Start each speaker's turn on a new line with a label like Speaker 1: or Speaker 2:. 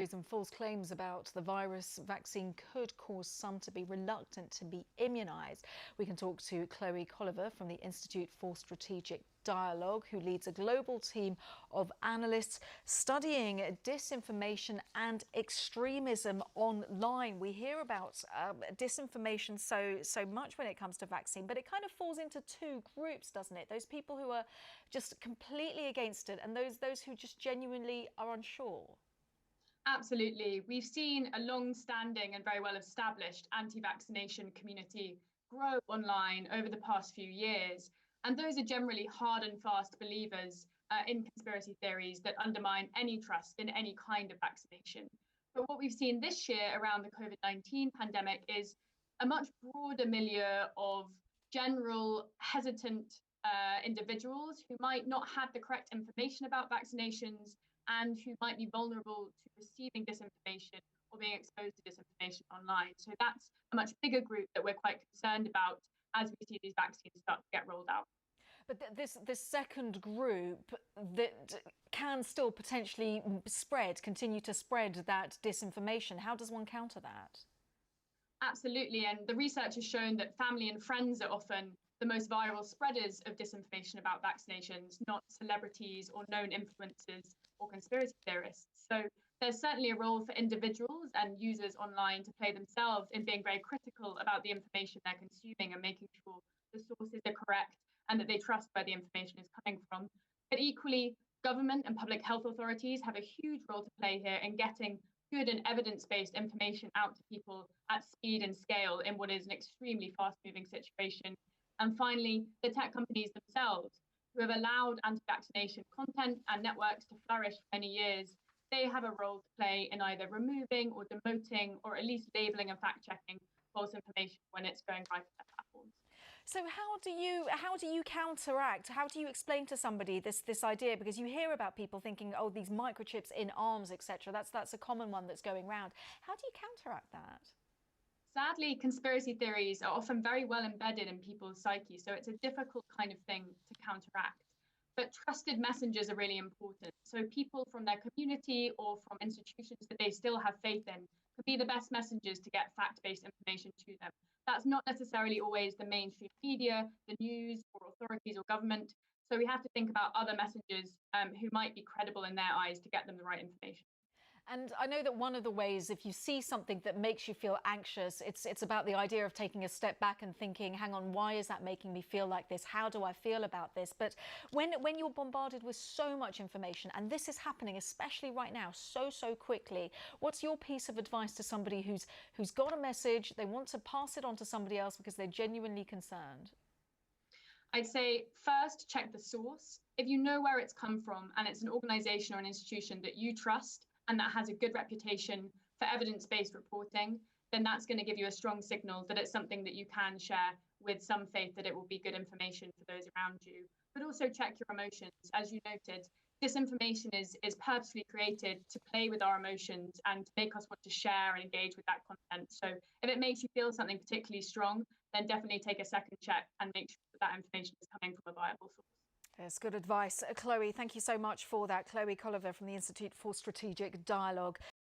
Speaker 1: And false claims about the virus vaccine could cause some to be reluctant to be immunised. We can talk to Chloe Colliver from the Institute for Strategic Dialogue, who leads a global team of analysts studying disinformation and extremism online. We hear about disinformation so much when it comes to vaccine, but it kind of falls into two groups, doesn't it? Those people who are just completely against it and those who just genuinely are unsure.
Speaker 2: Absolutely. We've seen a long-standing and very well-established anti-vaccination community grow online over the past few years. And those are generally hard and fast believers in conspiracy theories that undermine any trust in any kind of vaccination. But what we've seen this year around the COVID-19 pandemic is a much broader milieu of general hesitant individuals who might not have the correct information about vaccinations and who might be vulnerable to receiving disinformation or being exposed to disinformation online. So that's a much bigger group that we're quite concerned about as we see these vaccines start to get rolled out.
Speaker 1: But this second group that can still potentially continue to spread that disinformation, how does one counter that?
Speaker 2: Absolutely, and the research has shown that family and friends are often the most viral spreaders of disinformation about vaccinations, not celebrities or known influencers or conspiracy theorists. So there's certainly a role for individuals and users online to play themselves in being very critical about the information they're consuming and making sure the sources are correct and that they trust where the information is coming from. But equally, government and public health authorities have a huge role to play here in getting good and evidence-based information out to people at speed and scale in what is an extremely fast-moving situation. And finally, the tech companies themselves, who have allowed anti-vaccination content and networks to flourish for many years, they have a role to play in either removing or demoting or at least labeling and fact-checking false information when it's going right to their platforms.
Speaker 1: So how do you counteract? How do you explain to somebody this idea? Because you hear about people thinking, oh, these microchips in arms, etc. That's a common one that's going around. How do you counteract that?
Speaker 2: Sadly, conspiracy theories are often very well embedded in people's psyche, so it's a difficult kind of thing to counteract. But trusted messengers are really important. So people from their community or from institutions that they still have faith in could be the best messengers to get fact-based information to them. That's not necessarily always the mainstream media, the news, or authorities or government. So we have to think about other messengers who might be credible in their eyes to get them the right information.
Speaker 1: And I know that one of the ways, if you see something that makes you feel anxious, it's about the idea of taking a step back and thinking, hang on, why is that making me feel like this? How do I feel about this? But when you're bombarded with so much information, and this is happening, especially right now, so quickly, what's your piece of advice to somebody who's got a message, they want to pass it on to somebody else because they're genuinely concerned?
Speaker 2: I'd say first, check the source. If you know where it's come from and it's an organization or an institution that you trust, and that has a good reputation for evidence-based reporting, then that's going to give you a strong signal that it's something that you can share with some faith that it will be good information for those around you. But also check your emotions. As you noted, disinformation is purposely created to play with our emotions and to make us want to share and engage with that content. So if it makes you feel something particularly strong, then definitely take a second check and make sure that that information is coming from a viable source.
Speaker 1: Yes, good advice. Chloe, thank you so much for that. Chloe Colliver from the Institute for Strategic Dialogue.